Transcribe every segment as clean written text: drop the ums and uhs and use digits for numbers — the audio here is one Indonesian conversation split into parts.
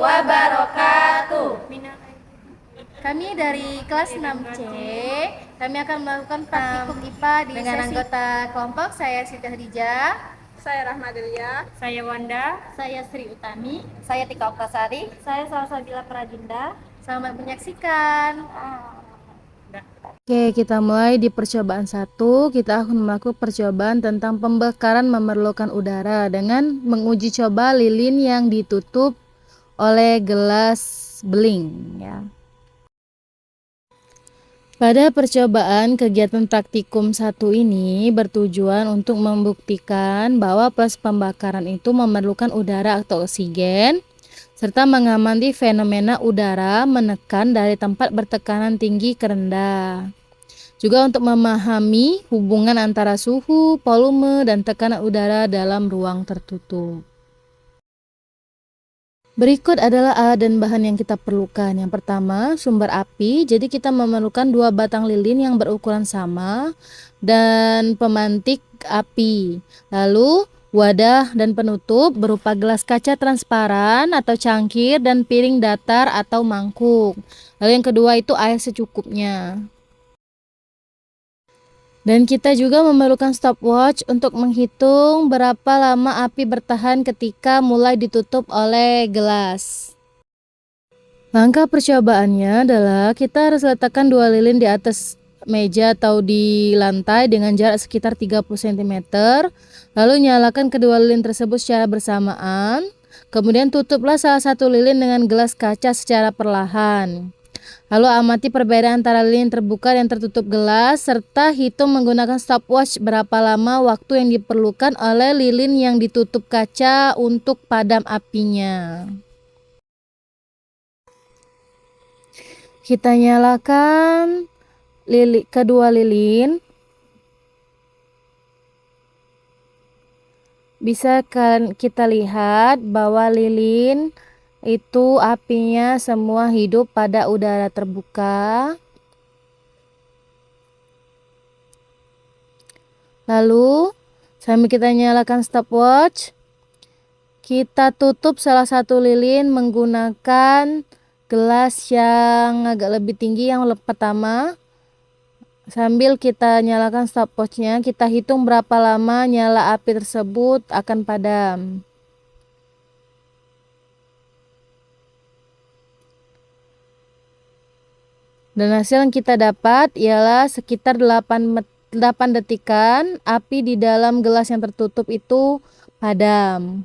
wabarakatuh. Kami dari kelas 6C, kami akan melakukan praktikum IPA dengan anggota kelompok. Saya Siti Hadijah, saya Rahmadelia, saya Wanda, saya Sri Utami, Saya Tika Oktasari. Saya Salsabila Prajinda. Selamat menyaksikan. Oke, kita mulai di percobaan 1. Kita akan melakukan percobaan tentang pembakaran memerlukan udara dengan menguji coba lilin yang ditutup oleh gelas beling ya. Pada percobaan kegiatan praktikum 1 ini bertujuan untuk membuktikan bahwa proses pembakaran itu memerlukan udara atau oksigen serta mengamati fenomena udara menekan dari tempat bertekanan tinggi ke rendah. Juga untuk memahami hubungan antara suhu, volume, dan tekanan udara dalam ruang tertutup. Berikut adalah alat dan bahan yang kita perlukan. Yang pertama, sumber api. Jadi kita memerlukan 2 batang lilin yang berukuran sama dan pemantik api. Lalu wadah dan penutup berupa gelas kaca transparan atau cangkir dan piring datar atau mangkuk. Lalu yang kedua itu air secukupnya. Dan kita juga memerlukan stopwatch untuk menghitung berapa lama api bertahan ketika mulai ditutup oleh gelas. Langkah percobaannya adalah kita harus letakkan 2 lilin di atas meja atau di lantai dengan jarak sekitar 30 cm. Lalu nyalakan kedua lilin tersebut secara bersamaan. Kemudian tutuplah salah satu lilin dengan gelas kaca secara perlahan. Lalu amati perbedaan antara lilin terbuka dan tertutup gelas, serta hitung menggunakan stopwatch berapa lama waktu yang diperlukan oleh lilin yang ditutup kaca untuk padam apinya. Kita nyalakan kedua lilin. Bisa kan kita lihat bahwa lilin itu apinya semua hidup pada udara terbuka. Lalu sambil kita nyalakan stopwatch, kita tutup salah satu lilin menggunakan gelas yang agak lebih tinggi yang pertama. Sambil kita nyalakan stopwatchnya, kita hitung berapa lama nyala api tersebut akan padam. Dan hasil yang kita dapat ialah sekitar 8 detikan api di dalam gelas yang tertutup itu padam.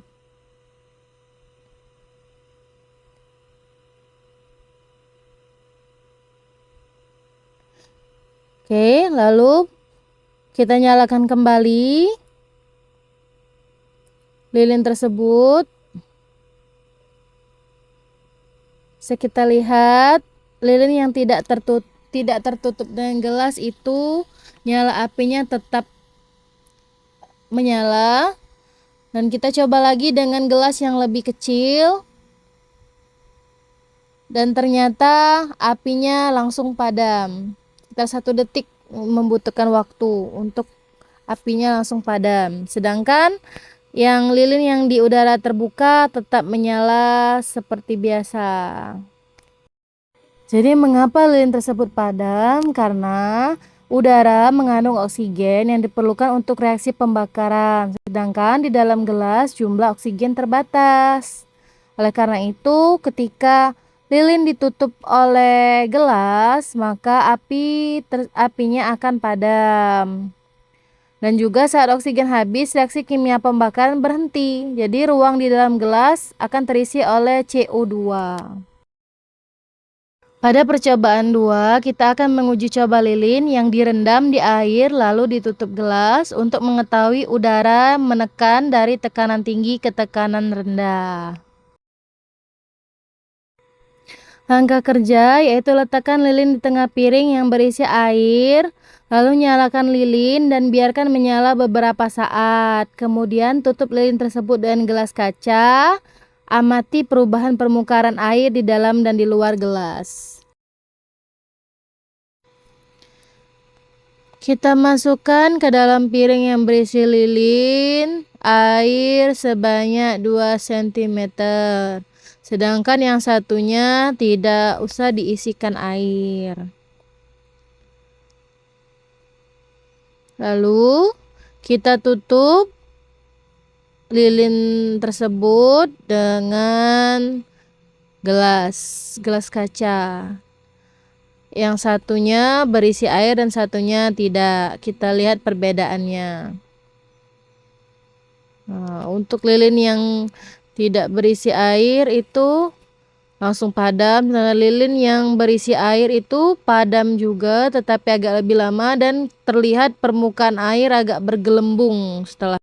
Oke, lalu kita nyalakan kembali lilin tersebut. Bisa kita lihat lilin yang tidak tertutup dengan gelas itu nyala apinya tetap menyala. Dan kita coba lagi dengan gelas yang lebih kecil. Dan ternyata apinya langsung padam. Sekitar 1 detik membutuhkan waktu untuk apinya langsung padam. Sedangkan yang lilin yang di udara terbuka tetap menyala seperti biasa. Jadi mengapa lilin tersebut padam? Karena udara mengandung oksigen yang diperlukan untuk reaksi pembakaran. Sedangkan di dalam gelas jumlah oksigen terbatas. Oleh karena itu ketika lilin ditutup oleh gelas, maka apinya akan padam. Dan juga saat oksigen habis, reaksi kimia pembakaran berhenti. Jadi ruang di dalam gelas akan terisi oleh CO2. Pada percobaan 2, kita akan menguji coba lilin yang direndam di air lalu ditutup gelas untuk mengetahui udara menekan dari tekanan tinggi ke tekanan rendah. Langkah kerja yaitu letakkan lilin di tengah piring yang berisi air, lalu nyalakan lilin dan biarkan menyala beberapa saat. Kemudian tutup lilin tersebut dengan gelas kaca. Amati perubahan permukaan air di dalam dan di luar gelas. Kita masukkan ke dalam piring yang berisi lilin air sebanyak 2 cm. Sedangkan yang satunya tidak usah diisikan air. Lalu kita tutup lilin tersebut dengan gelas kaca. Yang satunya berisi air dan satunya tidak. Kita lihat perbedaannya. Nah, untuk lilin yang tidak berisi air itu langsung padam. Nah, lilin yang berisi air itu padam juga tetapi agak lebih lama dan terlihat permukaan air agak bergelembung setelah